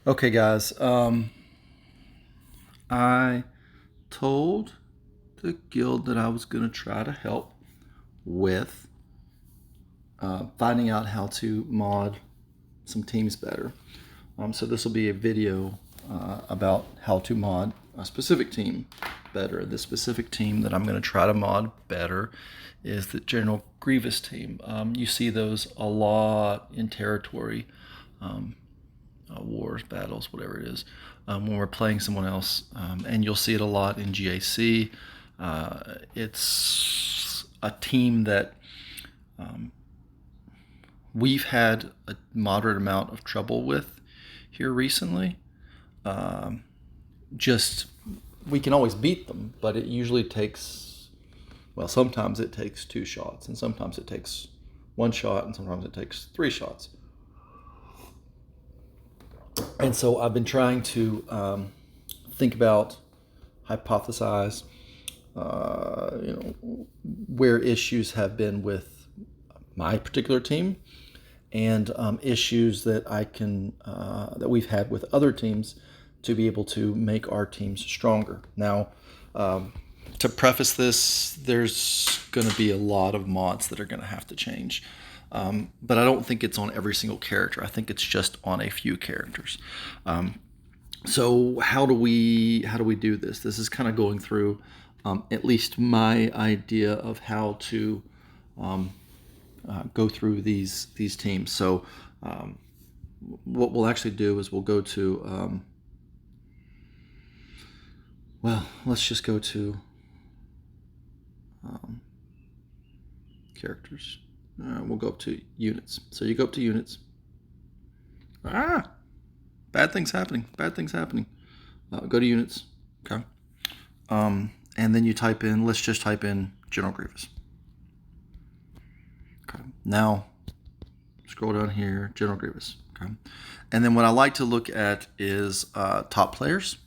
Okay, guys. I told the guild that I was going to try to help with finding out how to mod some teams better. So this will be a video about how to mod a specific team better. The specific team that I'm going to try to mod better is the General Grievous team. You see those a lot in territory. Wars, battles, whatever it is, when we're playing someone else. And you'll see it a lot in GAC. It's a team that we've had a moderate amount of trouble with here recently. Just we can always beat them, but it usually takes, well, sometimes it takes 2 shots, and sometimes it takes 1 shot, and sometimes it takes 3 shots. And so I've been trying to think about, hypothesize, where issues have been with my particular team, and issues that that we've had with other teams to be able to make our teams stronger. Now, to preface this, there's going to be a lot of mods that are going to have to change. But I don't think it's on every single character. I think it's just on a few characters. So how do we do this? This is kind of going through at least my idea of how to go through these teams. So what we'll actually do is we'll go to well, let's just go to characters. We'll go up to units. So you go up to units. Bad things happening. Bad things happening. Go to units. Okay. And then you type in, let's just type in General Grievous. Okay. Now, scroll down here, General Grievous. Okay. And then what I like to look at is top players.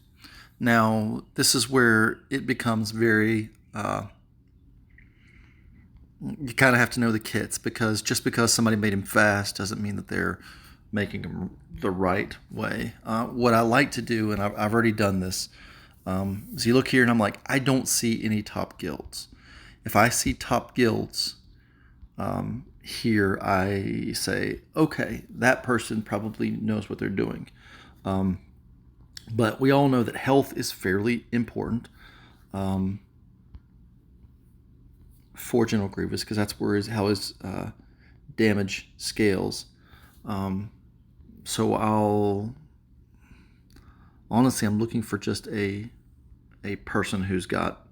Now, this is where it becomes very, you kind of have to know the kits, because just because somebody made him fast doesn't mean that they're making him the right way. What I like to do, and I've already done this, is you look here and I'm like, I don't see any top guilds. If I see top guilds here, I say, okay, that person probably knows what they're doing. But we all know that health is fairly important for General Grievous, because that's where how his damage scales. So I'm looking for just a person who's got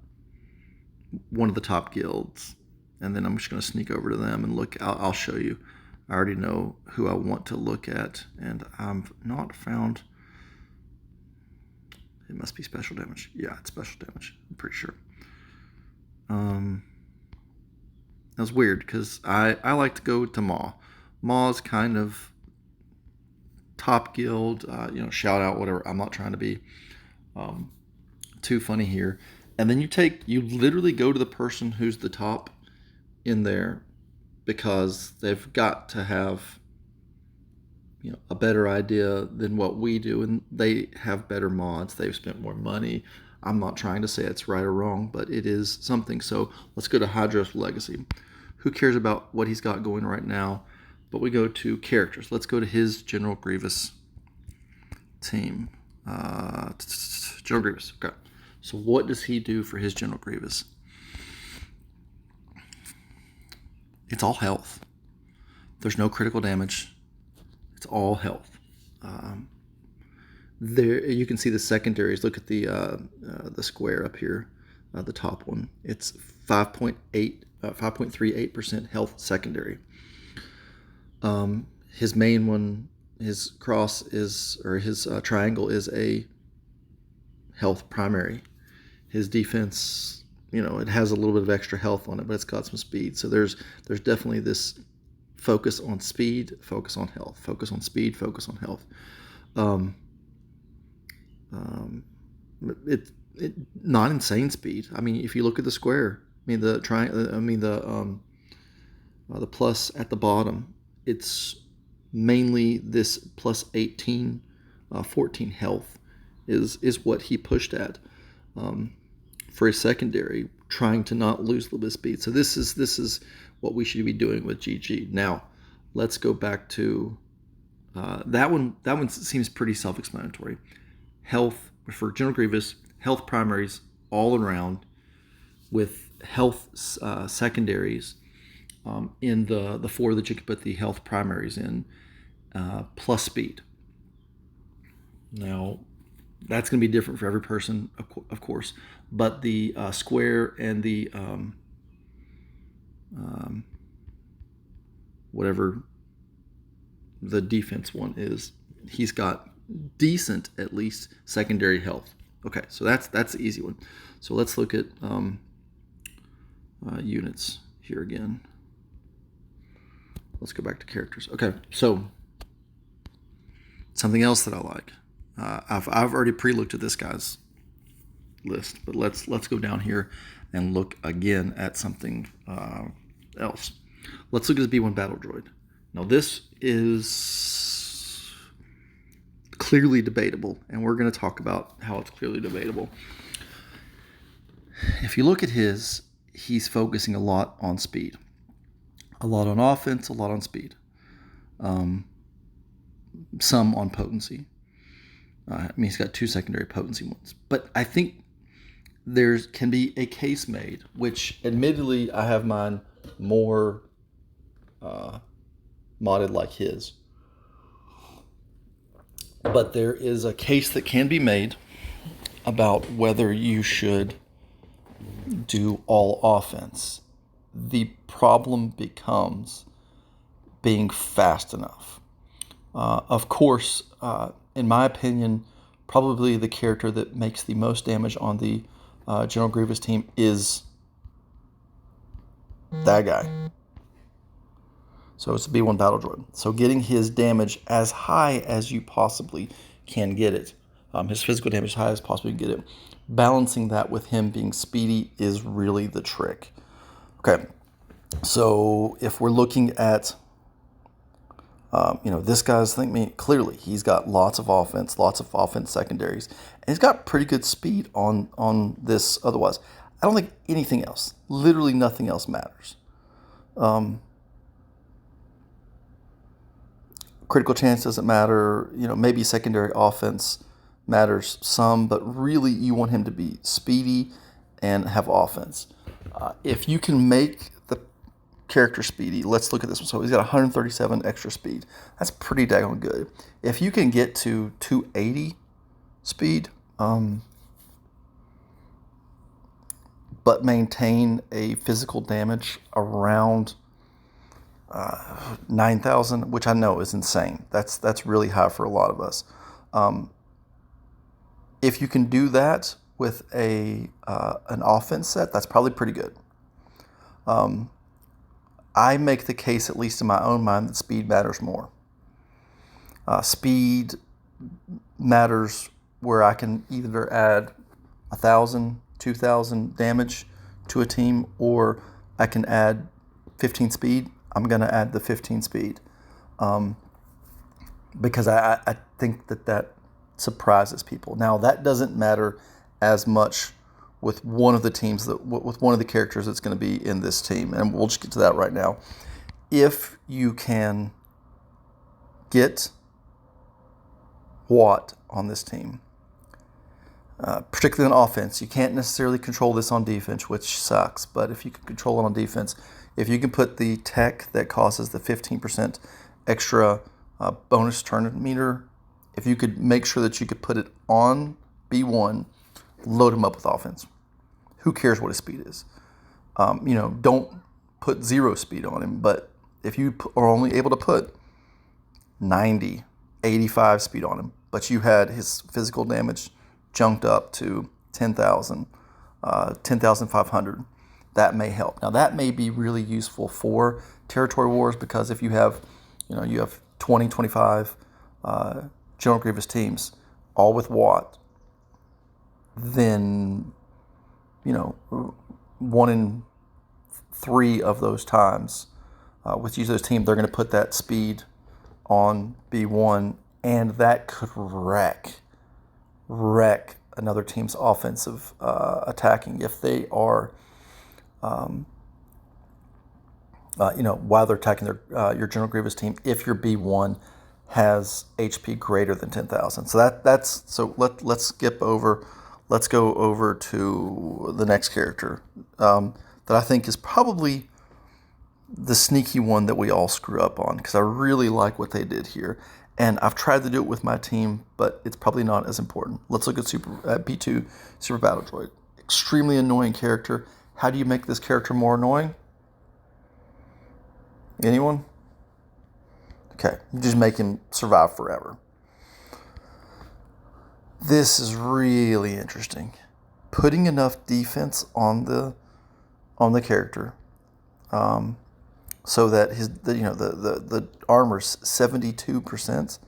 one of the top guilds, and then I'm just going to sneak over to them and look. I'll show you. I already know who I want to look at, and I've not found. It must be special damage. Yeah, it's special damage. I'm pretty sure. That was weird, because I like to go to Maw. Maw's kind of top guild, shout out, whatever. I'm not trying to be too funny here. And then you literally go to the person who's the top in there, because they've got to have a better idea than what we do, and they have better mods. They've spent more money. I'm not trying to say it's right or wrong, but it is something. So let's go to Hydros Legacy. Who cares about what he's got going right now? But we go to characters. Let's go to his General Grievous team. General Grievous. Okay. So what does he do for his General Grievous? It's all health. There's no critical damage. It's all health. There you can see the secondaries. Look at the square up here, the top one. It's 5.38% health secondary. His main one, his cross is, or his triangle is a health primary. His defense, it has a little bit of extra health on it, but it's got some speed. So there's definitely this focus on speed, focus on health, focus on speed, focus on health. It not insane speed. I mean, if you look at the square, I mean the triangle, I mean the plus at the bottom, it's mainly this plus 18 14 health is what he pushed at for his secondary, trying to not lose a little bit of speed. So this is what we should be doing with GG. Now, let's go back to that one. That one seems pretty self-explanatory. Health for General Grievous, health primaries all around, with health secondaries in the 4 that you can put the health primaries in, plus speed. Now, that's going to be different for every person, of course, but the square and the whatever the defense one is, he's got decent, at least, secondary health. Okay, so that's the easy one. So let's look at units here again. Let's go back to characters. Okay, so something else that I like. I've already pre-looked at this guy's list, but let's go down here and look again at something else. Let's look at this B1 battle droid. Now this is clearly debatable, and we're going to talk about how it's clearly debatable. If you look at he's focusing a lot on speed, a lot on offense, a lot on speed, some on potency. He's got 2 secondary potency ones, but I think there can be a case made, which admittedly I have mine more modded like his, but there is a case that can be made about whether you should do all offense. The problem becomes being fast enough. Of course, in my opinion, probably the character that makes the most damage on the General Grievous team is that guy. So it's the B1 battle droid. So getting his damage as high as you possibly can get it, his physical damage as high as possible you can get it, balancing that with him being speedy is really the trick. Okay, so if we're looking at this guy's clearly he's got lots of offense secondaries, and he's got pretty good speed on this. Otherwise, I don't think anything else, literally nothing else matters. Critical chance doesn't matter. Maybe secondary offense matters some, but really you want him to be speedy and have offense. If you can make the character speedy, let's look at this one. So he's got 137 extra speed. That's pretty daggone good. If you can get to 280 speed, but maintain a physical damage around 9,000, which I know is insane. That's really high for a lot of us. If you can do that with an offense set, that's probably pretty good. I make the case, at least in my own mind, that speed matters more. Speed matters where I can either add 1,000, 2,000 damage to a team, or I can add 15 speed. I'm going to add the 15 speed because I think that surprises people. Now, that doesn't matter as much with one of the teams, with one of the characters that's going to be in this team, and we'll just get to that right now. If you can get Watt on this team, particularly on offense, you can't necessarily control this on defense, which sucks, but if you can control it on defense, if you can put the tech that causes the 15% extra bonus turn meter, if you could make sure that you could put it on B1, load him up with offense. Who cares what his speed is? Don't put 0 speed on him, but if you are only able to put 90, 85 speed on him, but you had his physical damage jumped up to 10,000, 10,500, that may help. Now, that may be really useful for territory wars, because if you have 20, 25 General Grievous teams, all with Watt, then 1 in 3 of those times with each of those teams, they're going to put that speed on B1 and that could wreck another team's offensive attacking if they are, while they're attacking your General Grievous team, if your B1 has HP greater than 10,000. So let's skip over. Let's go over to the next character that I think is probably the sneaky one that we all screw up on, because I really like what they did here. And I've tried to do it with my team, but it's probably not as important. Let's look at B2 Super Battle Droid. Extremely annoying character. How do you make this character more annoying? Anyone? Okay, you just make him survive forever. This is really interesting. Putting enough defense on the character, so that the armor's 72%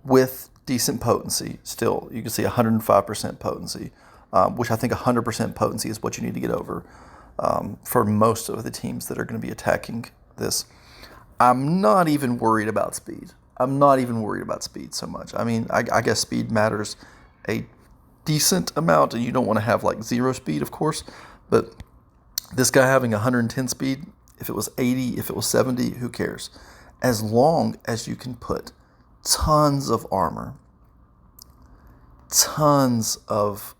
with decent potency. Still, you can see 105% potency, which I think 100% potency is what you need to get over for most of the teams that are going to be attacking this. I'm not even worried about speed. I'm not even worried about speed so much. I mean, I guess speed matters a decent amount, and you don't want to have like 0 speed, of course, but this guy having 110 speed, if it was 80, if it was 70, who cares? As long as you can put tons of armor, tons of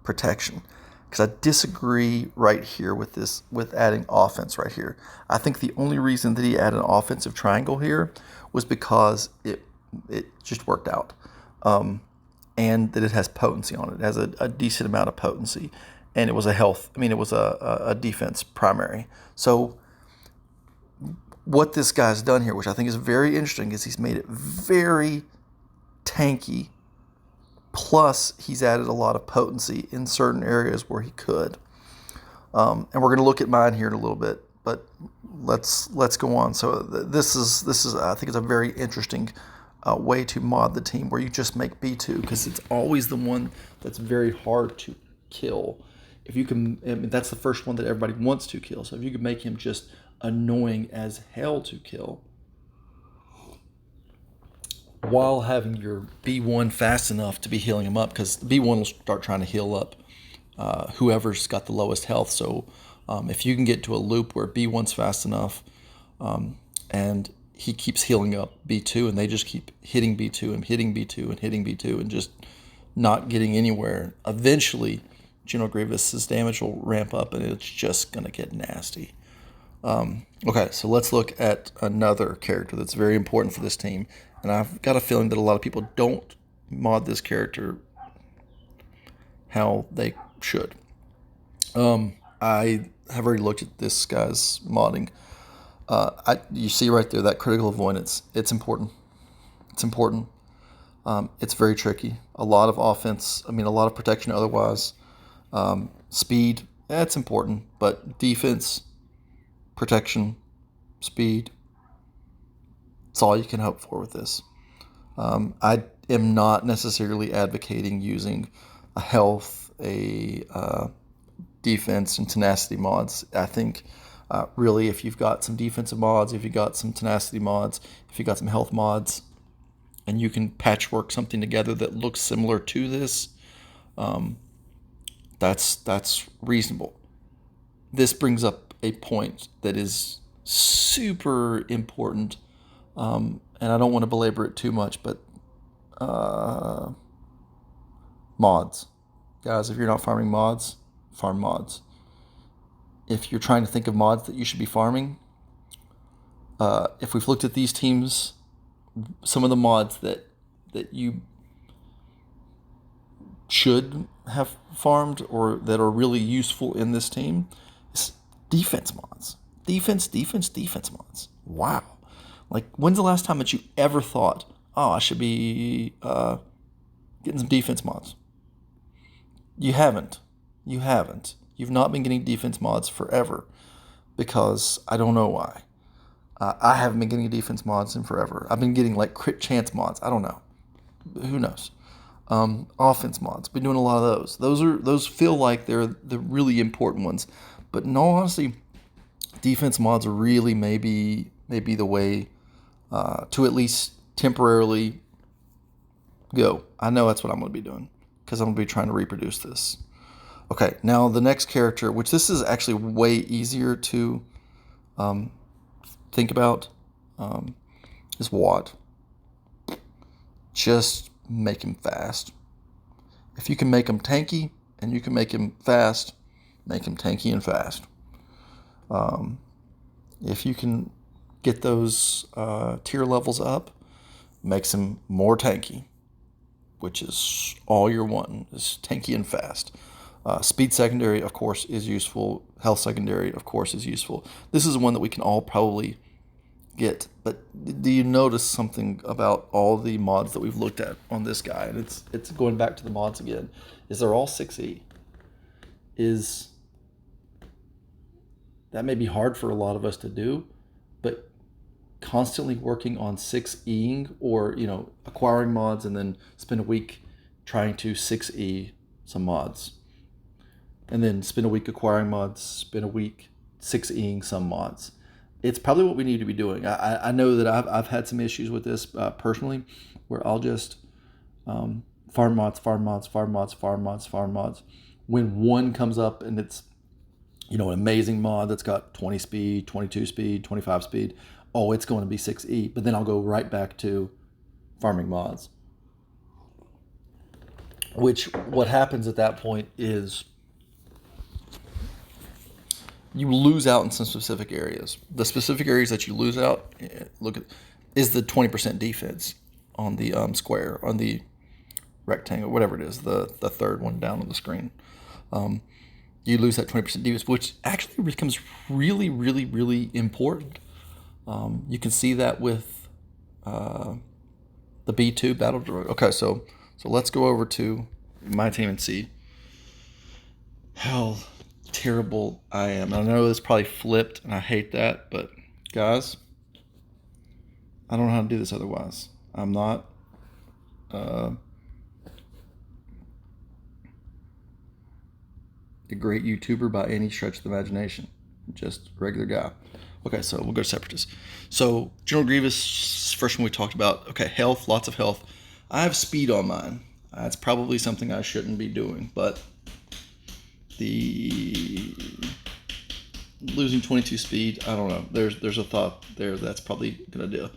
protection. Because I disagree right here with adding offense right here. I think the only reason that he added an offensive triangle here was because it just worked out. And that it has potency on it. It has a decent amount of potency. And it was it was a defense primary. So what this guy's done here, which I think is very interesting, is he's made it very tanky. Plus, he's added a lot of potency in certain areas where he could. And we're going to look at mine here in a little bit, but let's go on. So this is I think it's a very interesting way to mod the team, where you just make B2, because it's always the one that's very hard to kill. If you can, I mean, that's the first one that everybody wants to kill. So if you can make him just annoying as hell to kill, while having your B1 fast enough to be healing him up, because B1 will start trying to heal up whoever's got the lowest health. So if you can get to a loop where B1's fast enough, and he keeps healing up B2, and they just keep hitting B2 and hitting B2 and hitting B2 and just not getting anywhere, eventually General Grievous's damage will ramp up, and it's just going to get nasty. Okay, so let's look at another character that's very important for this team. And I've got a feeling that a lot of people don't mod this character how they should. I have already looked at this guy's modding. You see right there, that critical avoidance. It's important. It's important. It's very tricky. A lot of offense, a lot of protection otherwise. Speed, it's important. But defense, protection, speed, it's all you can hope for with this. I am not necessarily advocating using a health, defense, and tenacity mods. I think really, if you've got some defensive mods, if you've got some tenacity mods, if you've got some health mods, and you can patchwork something together that looks similar to this, that's reasonable. This brings up a point that is super important, and I don't want to belabor it too much, but mods. Guys, if you're not farming mods, farm mods. If you're trying to think of mods that you should be farming, if we've looked at these teams, some of the mods that you should have farmed or that are really useful in this team is defense mods. Defense mods. Wow. Like, when's the last time that you ever thought, oh, I should be getting some defense mods? You haven't. You've not been getting defense mods forever, because I don't know why. I haven't been getting defense mods in forever. I've been getting like crit chance mods. I don't know. Who knows? Offense mods. Been doing a lot of those. Those feel like they're the really important ones. But in all honesty, defense mods are really maybe the way to at least temporarily go. I know that's what I'm going to be doing because I'm going to be trying to reproduce this. Okay, now the next character, which this is actually way easier to think about, is Watt. Just make him fast. If you can make him tanky and you can make him fast, make him tanky and fast. If you can get those tier levels up, makes him more tanky, which is all you're wanting, is tanky and fast. Speed secondary, of course, is useful. Health secondary, of course, is useful. This is one that we can all probably get. But do you notice something about all the mods that we've looked at on this guy? And it's going back to the mods again. Is they're all 6E. That may be hard for a lot of us to do, but constantly working on 6Eing or, acquiring mods and then spend a week trying to 6E some mods. And then spend a week acquiring mods, spend a week 6Eing some mods. It's probably what we need to be doing. I know that I've had some issues with this personally, where I'll just farm mods. When one comes up and it's an amazing mod that's got 20 speed, 22 speed, 25 speed, oh, it's going to be 6E. But then I'll go right back to farming mods. Which, what happens at that point is you lose out in some specific areas. The specific areas that you lose out, is the 20% defense on the square, on the rectangle, whatever it is, the third one down on the screen. You lose that 20% defense, which actually becomes really, really, really important. You can see that with the B2 Battle Droid. Okay, so let's go over to my team and see how terrible I am. I know this probably flipped, and I hate that, but guys, I don't know how to do this otherwise. I'm not a great YouTuber by any stretch of the imagination. Just a regular guy. Okay, so we'll go to Separatists. So General Grievous, first one we talked about. Okay, health, lots of health. I have speed on mine. That's probably something I shouldn't be doing, but the losing 22 speed, I don't know. There's a thought there that's probably a good idea.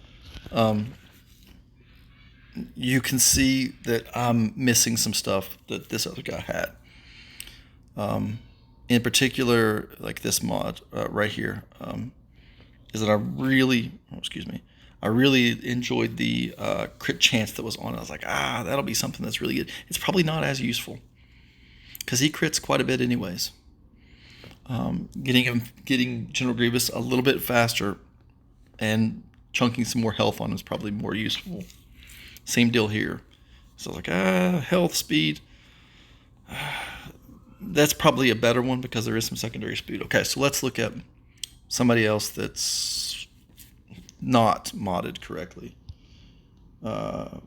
You can see that I'm missing some stuff that this other guy had. In particular, like this mod right here, is that I really enjoyed the crit chance that was on it. I was like, that'll be something that's really good. It's probably not as useful because he crits quite a bit anyways. Getting General Grievous a little bit faster and chunking some more health on him is probably more useful. Same deal here. So I was like, health, speed. That's probably a better one because there is some secondary speed. Okay, so let's look at somebody else that's not modded correctly. Okay,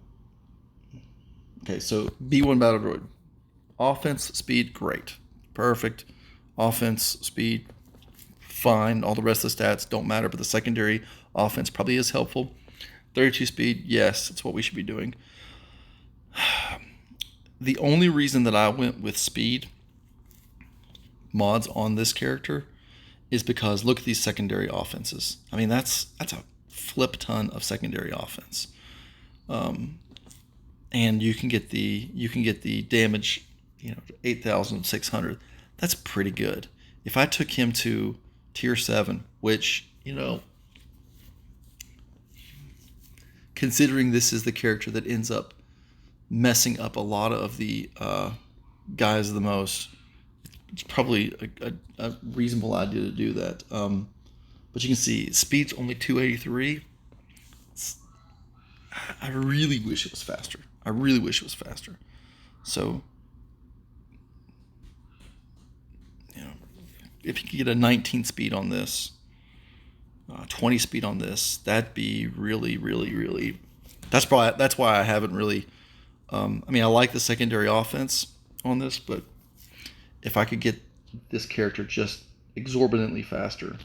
so B1 Battle Droid. Offense, speed, great. Perfect. Offense, speed, fine. All the rest of the stats don't matter, but the secondary offense probably is helpful. 32 speed, yes, that's what we should be doing. The only reason that I went with speed mods on this character is because look at these secondary offenses. I mean, that's a flip ton of secondary offense. And you can get the damage, 8,600. That's pretty good. If I took him to tier 7, which, considering this is the character that ends up messing up a lot of the guys the most, it's probably a reasonable idea to do that. But you can see speed's only 283. I really wish it was faster. So, if you could get a 19 speed on this, 20 speed on this, that'd be really, really, really. That's why I haven't really. I like the secondary offense on this, but if I could get this character just exorbitantly faster,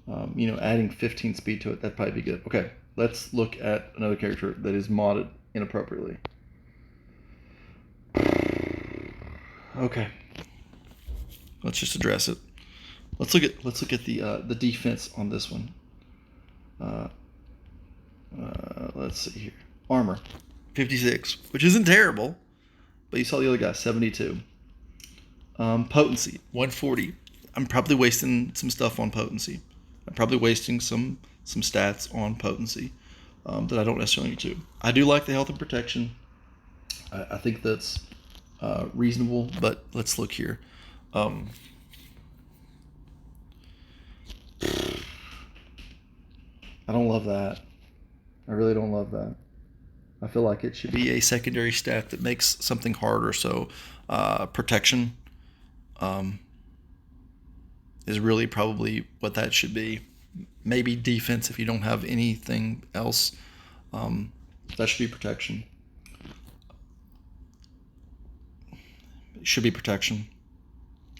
adding 15 speed to it, that'd probably be good. Okay, let's look at another character that is modded inappropriately. Okay, let's just address it. Let's look at the defense on this one. Let's see here. Armor, 56, which isn't terrible, but you saw the other guy, 72. Potency, 140. I'm probably wasting some stuff on potency. I'm probably wasting some stats on potency that I don't necessarily need to. I do like the health and protection. I think that's reasonable, but let's look here. I don't love that. I really don't love that. I feel like it should be a secondary stat that makes something harder. So protection is really probably what that should be. Maybe defense if you don't have anything else. That should be protection. It should be protection.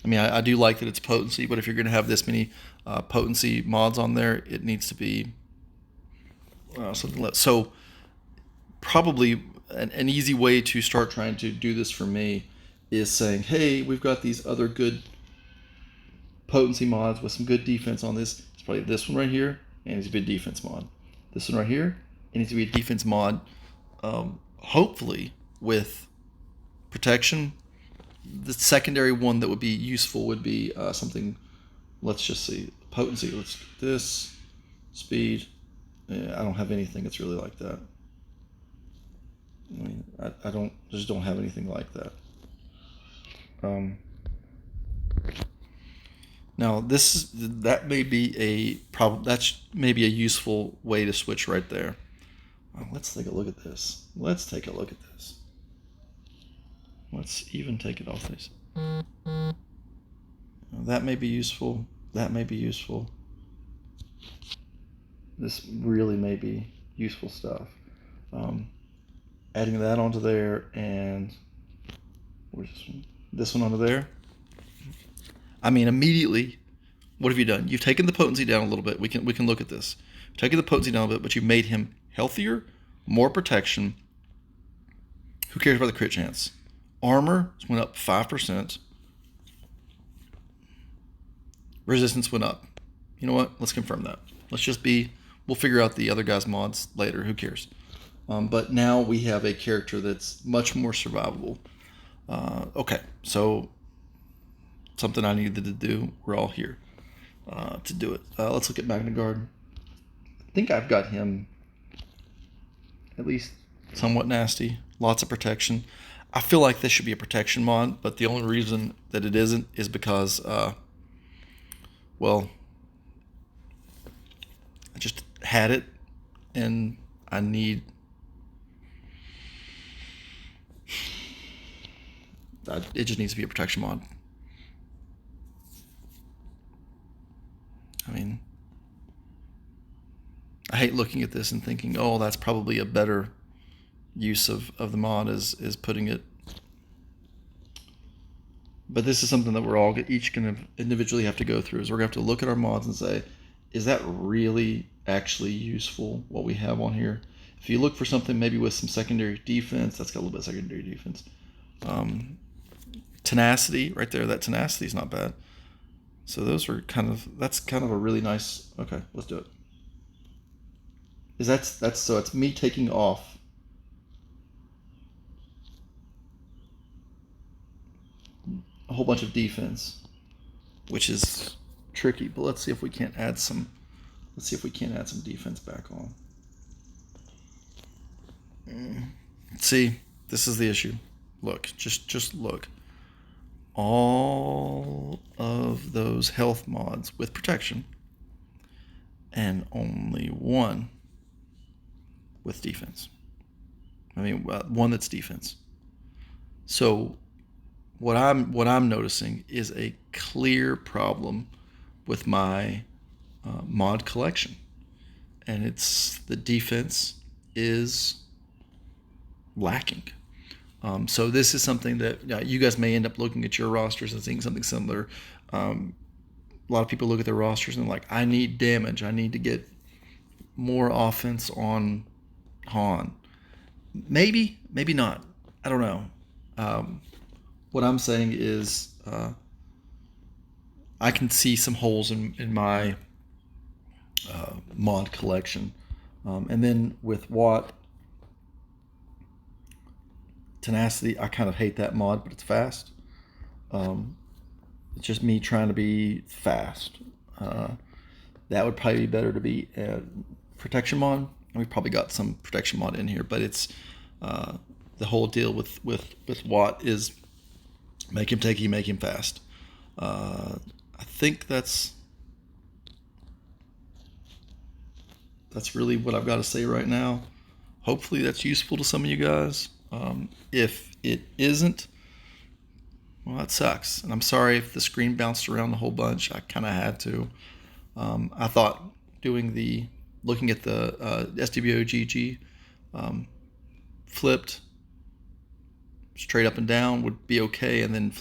I mean, I do like that it's potency, but if you're going to have this many potency mods on there, it needs to be something less. So probably an easy way to start trying to do this for me is saying, hey, we've got these other good potency mods with some good defense on this. It's probably this one right here, and it needs to be a defense mod. This one right here, it needs to be a defense mod. Hopefully with protection. The secondary one that would be useful would be something. Let's just see potency. Let's get this speed. I don't have anything that's really like that. I mean, I don't have anything like that. Now that may be a problem. That's maybe a useful way to switch right there. Let's take a look at this. Let's even take it off this. That may be useful. That may be useful. This really may be useful stuff. Adding that onto there, and where's this one? This one onto there. I mean, immediately, what have you done? You've taken the potency down a little bit. We can look at this. You've taken the potency down a bit, but you've made him healthier, more protection. Who cares about the crit chance? Armor went up 5%. Resistance went up. You know what? Let's confirm that. We'll figure out the other guy's mods later. Who cares? But now we have a character that's much more survivable. Okay, so something I needed to do. We're all here to do it. Let's look at Magna Guard. I think I've got him at least somewhat nasty. Lots of protection. I feel like this should be a protection mod, but the only reason that it isn't is because, well, I just had it, and I need... it just needs to be a protection mod. I mean, I hate looking at this and thinking, oh, that's probably a better use of the mod is putting it. But this is something that we're all each going to individually have to go through. Is we're going to have to look at our mods and say, is that really actually useful, what we have on here? If you look for something maybe with some secondary defense, that's got a little bit of secondary defense. Tenacity, right there, that tenacity is not bad. So that's kind of a really nice, okay, let's do it. So it's me taking off a whole bunch of defense, which is tricky, but let's see if we can't add some defense back on. See, this is the issue. Look, just look. All of those health mods with protection, and only one with defense. I mean, one that's defense. So what I'm noticing is a clear problem with my mod collection, and it's the defense is lacking. So this is something that you guys may end up looking at your rosters and seeing something similar. A lot of people look at their rosters and like, I need damage. I need to get more offense on Han. Maybe, maybe not. I don't know. Um, what I'm saying is, I can see some holes in my mod collection. And then with Watt Tenacity, I kind of hate that mod, but it's fast. Um, it's just me trying to be fast. Uh, that would probably be better to be protection mod. And we probably got some protection mod in here, but it's uh, the whole deal with Watt is make him tanky, make him fast. I think that's really what I've got to say right now. Hopefully that's useful to some of you guys. If it isn't, well, that sucks. And I'm sorry if the screen bounced around a whole bunch. I kind of had to. I thought looking at the SWOGG flipped straight up and down would be okay, and then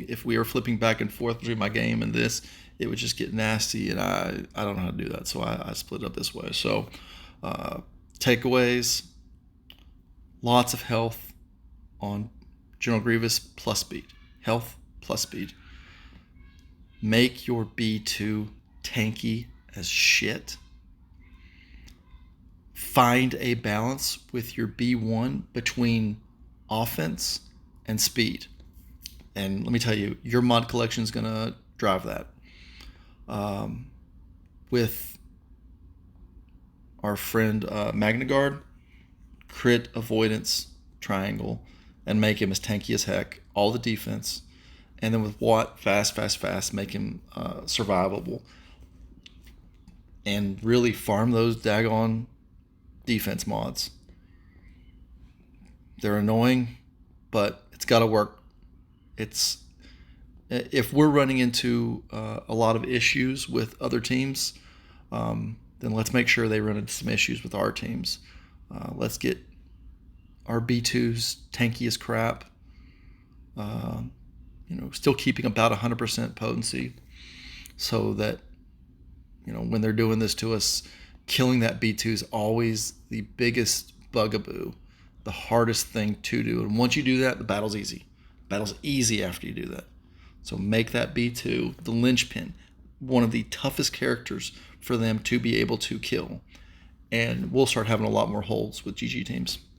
if we were flipping back and forth between my game and this, it would just get nasty, and I don't know how to do that, so I split it up this way. So takeaways: lots of health on General Grievous plus speed. Health plus speed. Make your B2 tanky as shit. Find a balance with your B1 between offense and speed. And let me tell you, your mod collection is going to drive that. With our friend Magnagard, crit avoidance triangle and make him as tanky as heck. All the defense. And then with Watt, fast, make him survivable. And really farm those daggone defense mods. They're annoying, but it's got to work. If we're running into a lot of issues with other teams, then let's make sure they run into some issues with our teams. Let's get our B2s tanky as crap. Still keeping about 100% potency, so that when they're doing this to us, killing that B2 is always the biggest bugaboo, the hardest thing to do. And once you do that, the battle's easy. Battle's easy after you do that. So make that B2 the linchpin, one of the toughest characters for them to be able to kill. And we'll start having a lot more holds with GG teams.